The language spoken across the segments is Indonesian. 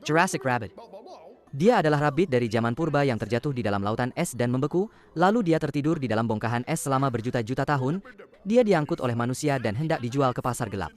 Jurassic Rabbit. Dia adalah rabbit dari zaman purba yang terjatuh di dalam lautan es dan membeku, lalu dia tertidur di dalam bongkahan es selama berjuta-juta tahun. Dia diangkut oleh manusia dan hendak dijual ke pasar gelap.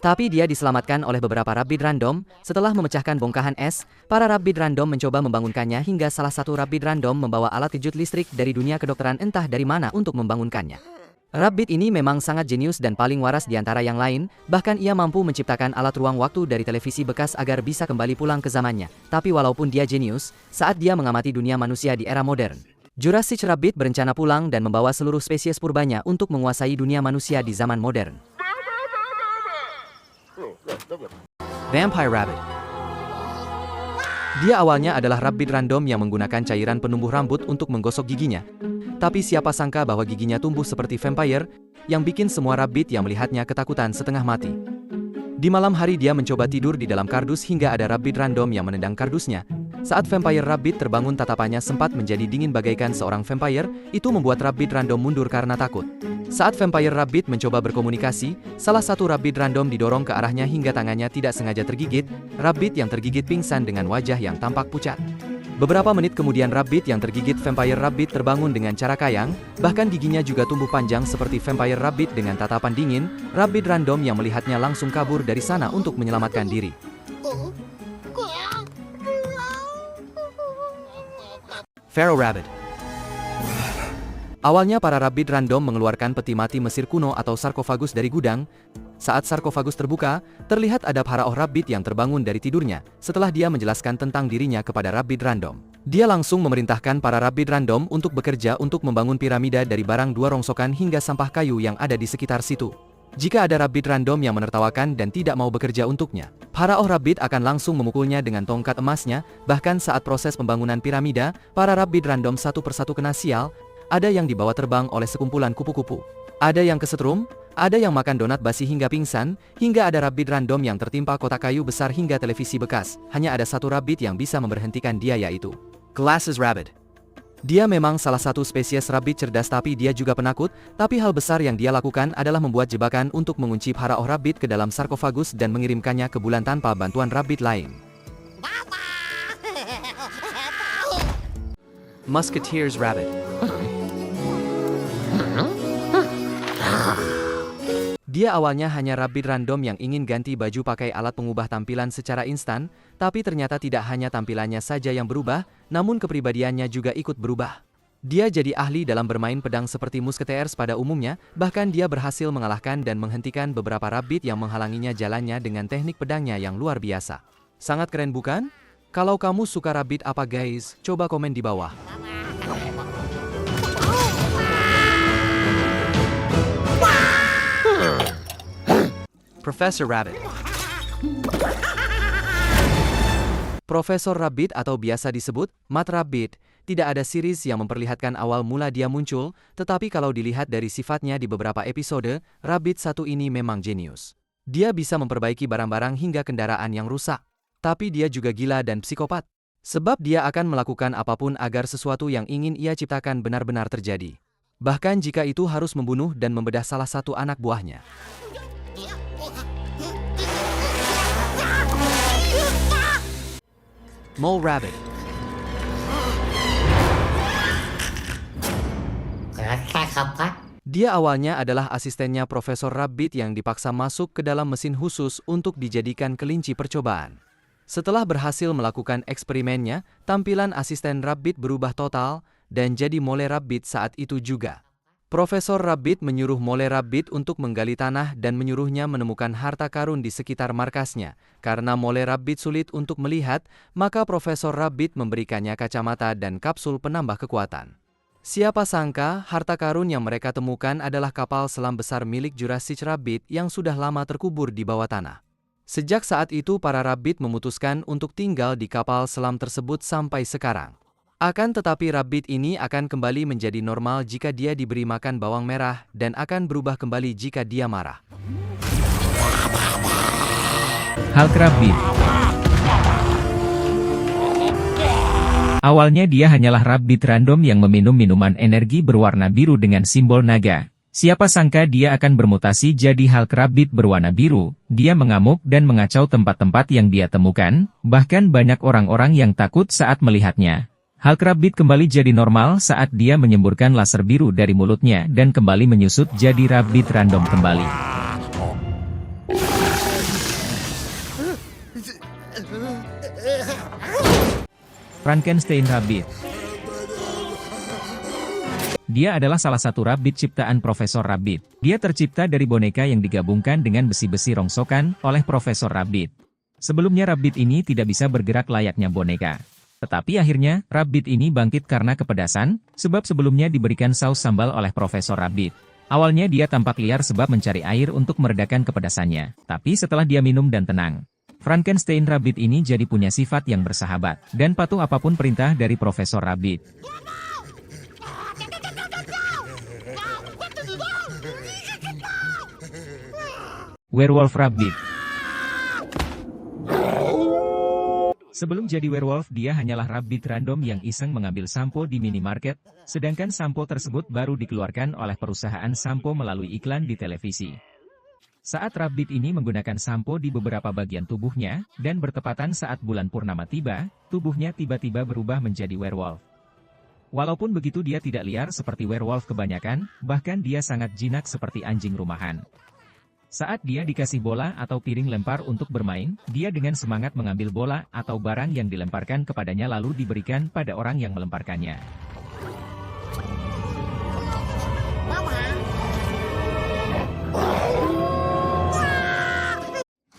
Tapi dia diselamatkan oleh beberapa rabbit random. Setelah memecahkan bongkahan es, para rabbit random mencoba membangunkannya hingga salah satu rabbit random membawa alat kejut listrik dari dunia kedokteran entah dari mana untuk membangunkannya. Rabbit ini memang sangat jenius dan paling waras di antara yang lain, bahkan ia mampu menciptakan alat ruang waktu dari televisi bekas agar bisa kembali pulang ke zamannya. Tapi walaupun dia jenius, saat dia mengamati dunia manusia di era modern, Jurassic Rabbit berencana pulang dan membawa seluruh spesies purbanya untuk menguasai dunia manusia di zaman modern. Vampire Rabbit. Dia awalnya adalah rabbit random yang menggunakan cairan penumbuh rambut untuk menggosok giginya. Tapi siapa sangka bahwa giginya tumbuh seperti vampire, yang bikin semua rabbit yang melihatnya ketakutan setengah mati. Di malam hari dia mencoba tidur di dalam kardus hingga ada rabbit random yang menendang kardusnya. Saat vampire rabbit terbangun tatapannya sempat menjadi dingin bagaikan seorang vampire, itu membuat rabbit random mundur karena takut. Saat vampire rabbit mencoba berkomunikasi, salah satu rabbit random didorong ke arahnya hingga tangannya tidak sengaja tergigit. Rabbit yang tergigit pingsan dengan wajah yang tampak pucat. Beberapa menit kemudian rabbit yang tergigit vampire rabbit terbangun dengan cara kayang, bahkan giginya juga tumbuh panjang seperti vampire rabbit dengan tatapan dingin. Rabbit random yang melihatnya langsung kabur dari sana untuk menyelamatkan diri. Pharaoh Rabbit. Awalnya para rabbit random mengeluarkan peti mati Mesir kuno atau sarkofagus dari gudang. Saat sarkofagus terbuka, terlihat ada Pharaoh Rabbit yang terbangun dari tidurnya. Setelah dia menjelaskan tentang dirinya kepada rabbit random, dia langsung memerintahkan para rabbit random untuk bekerja untuk membangun piramida dari barang dua rongsokan hingga sampah kayu yang ada di sekitar situ. Jika ada rabbit random yang menertawakan dan tidak mau bekerja untuknya, Pharaoh Rabbit akan langsung memukulnya dengan tongkat emasnya. Bahkan saat proses pembangunan piramida, para rabbit random satu persatu kena sial. Ada yang dibawa terbang oleh sekumpulan kupu-kupu. Ada yang kesetrum, ada yang makan donat basi hingga pingsan, hingga ada rabbit random yang tertimpa kotak kayu besar hingga televisi bekas. Hanya ada satu rabbit yang bisa memberhentikan dia, yaitu Glasses Rabbit. Dia memang salah satu spesies rabbit cerdas tapi dia juga penakut. Tapi hal besar yang dia lakukan adalah membuat jebakan untuk mengunci Pharaoh Rabbit ke dalam sarkofagus dan mengirimkannya ke bulan tanpa bantuan rabbit lain. Musketeers Rabbit. Dia awalnya hanya rabbit random yang ingin ganti baju pakai alat pengubah tampilan secara instan, tapi ternyata tidak hanya tampilannya saja yang berubah, namun kepribadiannya juga ikut berubah. Dia jadi ahli dalam bermain pedang seperti musketeers pada umumnya, bahkan dia berhasil mengalahkan dan menghentikan beberapa rabbit yang menghalanginya jalannya dengan teknik pedangnya yang luar biasa. Sangat keren bukan? Kalau kamu suka rabbit apa guys, coba komen di bawah. Profesor Rabbit. Profesor Rabbit atau biasa disebut Matt Rabbit, tidak ada series yang memperlihatkan awal mula dia muncul, tetapi kalau dilihat dari sifatnya di beberapa episode, Rabbit satu ini memang jenius. Dia bisa memperbaiki barang-barang hingga kendaraan yang rusak. Tapi dia juga gila dan psikopat. Sebab dia akan melakukan apapun agar sesuatu yang ingin ia ciptakan benar-benar terjadi. Bahkan jika itu harus membunuh dan membedah salah satu anak buahnya. Mole Rabbit. Dia awalnya adalah asistennya Profesor Rabbit yang dipaksa masuk ke dalam mesin khusus untuk dijadikan kelinci percobaan. Setelah berhasil melakukan eksperimennya, tampilan asisten Rabbit berubah total dan jadi Mole Rabbit saat itu juga. Profesor Rabbit menyuruh Mole Rabbit untuk menggali tanah dan menyuruhnya menemukan harta karun di sekitar markasnya. Karena Mole Rabbit sulit untuk melihat, maka Profesor Rabbit memberikannya kacamata dan kapsul penambah kekuatan. Siapa sangka, harta karun yang mereka temukan adalah kapal selam besar milik Jurassic Rabbit yang sudah lama terkubur di bawah tanah. Sejak saat itu para Rabbit memutuskan untuk tinggal di kapal selam tersebut sampai sekarang. Akan tetapi rabbit ini akan kembali menjadi normal jika dia diberi makan bawang merah dan akan berubah kembali jika dia marah. Hulk Rabbit. Awalnya dia hanyalah rabbit random yang meminum minuman energi berwarna biru dengan simbol naga. Siapa sangka dia akan bermutasi jadi Hulk Rabbit berwarna biru. Dia mengamuk dan mengacau tempat-tempat yang dia temukan, bahkan banyak orang-orang yang takut saat melihatnya. Hulk Rabbit kembali jadi normal saat dia menyemburkan laser biru dari mulutnya dan kembali menyusut jadi Rabbit random kembali. Frankenstein Rabbit. Dia adalah salah satu Rabbit ciptaan Profesor Rabbit. Dia tercipta dari boneka yang digabungkan dengan besi-besi rongsokan oleh Profesor Rabbit. Sebelumnya Rabbit ini tidak bisa bergerak layaknya boneka. Tetapi akhirnya, Rabbit ini bangkit karena kepedasan, sebab sebelumnya diberikan saus sambal oleh Profesor Rabbit. Awalnya dia tampak liar sebab mencari air untuk meredakan kepedasannya. Tapi setelah dia minum dan tenang, Frankenstein Rabbit ini jadi punya sifat yang bersahabat, dan patuh apapun perintah dari Profesor Rabbit. Werewolf Rabbit. Sebelum jadi werewolf dia hanyalah Rabbit random yang iseng mengambil sampo di minimarket, sedangkan sampo tersebut baru dikeluarkan oleh perusahaan sampo melalui iklan di televisi. Saat Rabbit ini menggunakan sampo di beberapa bagian tubuhnya, dan bertepatan saat bulan purnama tiba, tubuhnya tiba-tiba berubah menjadi werewolf. Walaupun begitu dia tidak liar seperti werewolf kebanyakan, bahkan dia sangat jinak seperti anjing rumahan. Saat dia dikasih bola atau piring lempar untuk bermain, dia dengan semangat mengambil bola atau barang yang dilemparkan kepadanya lalu diberikan pada orang yang melemparkannya.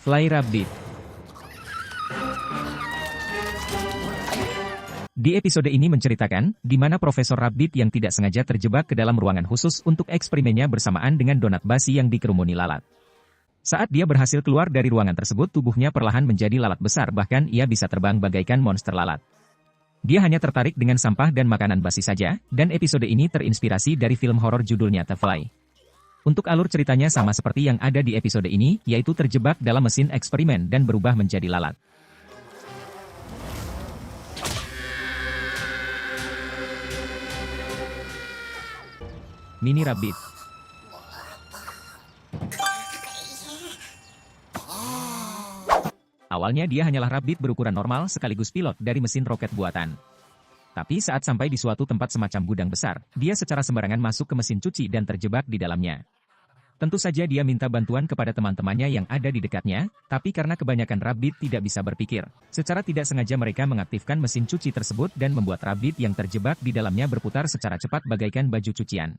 Fly Rabbit. Di episode ini menceritakan, di mana Profesor Rabbit yang tidak sengaja terjebak ke dalam ruangan khusus untuk eksperimennya bersamaan dengan donat basi yang dikerumuni lalat. Saat dia berhasil keluar dari ruangan tersebut, tubuhnya perlahan menjadi lalat besar, bahkan ia bisa terbang bagaikan monster lalat. Dia hanya tertarik dengan sampah dan makanan basi saja, dan episode ini terinspirasi dari film horor judulnya The Fly. Untuk alur ceritanya sama seperti yang ada di episode ini, yaitu terjebak dalam mesin eksperimen dan berubah menjadi lalat. Mini Rabbit. Awalnya dia hanyalah Rabbit berukuran normal sekaligus pilot dari mesin roket buatan. Tapi saat sampai di suatu tempat semacam gudang besar, dia secara sembarangan masuk ke mesin cuci dan terjebak di dalamnya. Tentu saja dia minta bantuan kepada teman-temannya yang ada di dekatnya, tapi karena kebanyakan Rabbit tidak bisa berpikir, secara tidak sengaja mereka mengaktifkan mesin cuci tersebut dan membuat Rabbit yang terjebak di dalamnya berputar secara cepat bagaikan baju cucian.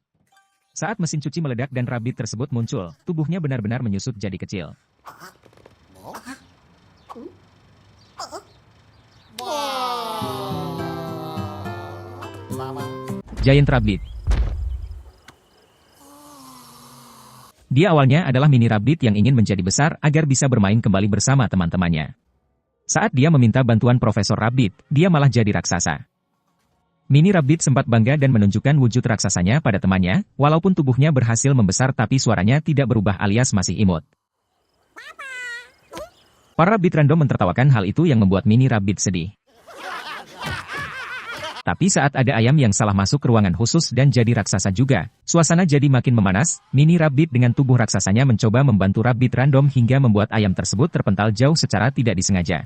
Saat mesin cuci meledak dan Rabbit tersebut muncul, tubuhnya benar-benar menyusut jadi kecil. Giant Rabbit. Dia awalnya adalah mini Rabbit yang ingin menjadi besar agar bisa bermain kembali bersama teman-temannya. Saat dia meminta bantuan Profesor Rabbit, dia malah jadi raksasa. Mini Rabbit sempat bangga dan menunjukkan wujud raksasanya pada temannya, walaupun tubuhnya berhasil membesar tapi suaranya tidak berubah alias masih imut. Para Rabbit random mentertawakan hal itu yang membuat Mini Rabbit sedih. Tapi saat ada ayam yang salah masuk ke ruangan khusus dan jadi raksasa juga, suasana jadi makin memanas. Mini Rabbit dengan tubuh raksasanya mencoba membantu Rabbit random hingga membuat ayam tersebut terpental jauh secara tidak disengaja.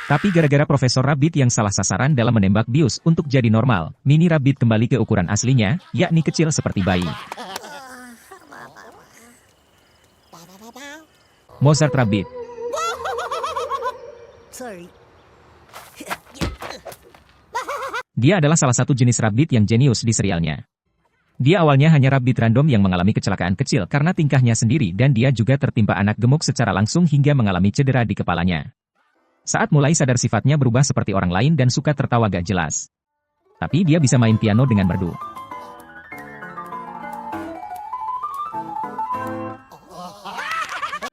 Tapi gara-gara Profesor Rabbit yang salah sasaran dalam menembak bius untuk jadi normal, Mini Rabbit kembali ke ukuran aslinya, yakni kecil seperti bayi. Mozart Rabbit. Dia adalah salah satu jenis Rabbit yang jenius di serialnya. Dia awalnya hanya Rabbit random yang mengalami kecelakaan kecil karena tingkahnya sendiri dan dia juga tertimpa anak gemuk secara langsung hingga mengalami cedera di kepalanya. Saat mulai sadar sifatnya berubah seperti orang lain dan suka tertawa gak jelas. Tapi dia bisa main piano dengan merdu.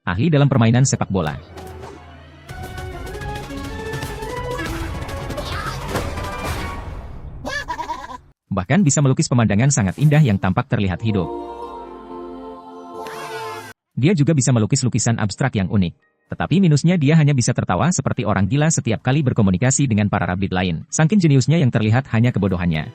Ahli dalam permainan sepak bola. Bahkan bisa melukis pemandangan sangat indah yang tampak terlihat hidup. Dia juga bisa melukis lukisan abstrak yang unik. Tetapi minusnya dia hanya bisa tertawa seperti orang gila setiap kali berkomunikasi dengan para Rabbit lain. Saking jeniusnya yang terlihat hanya kebodohannya.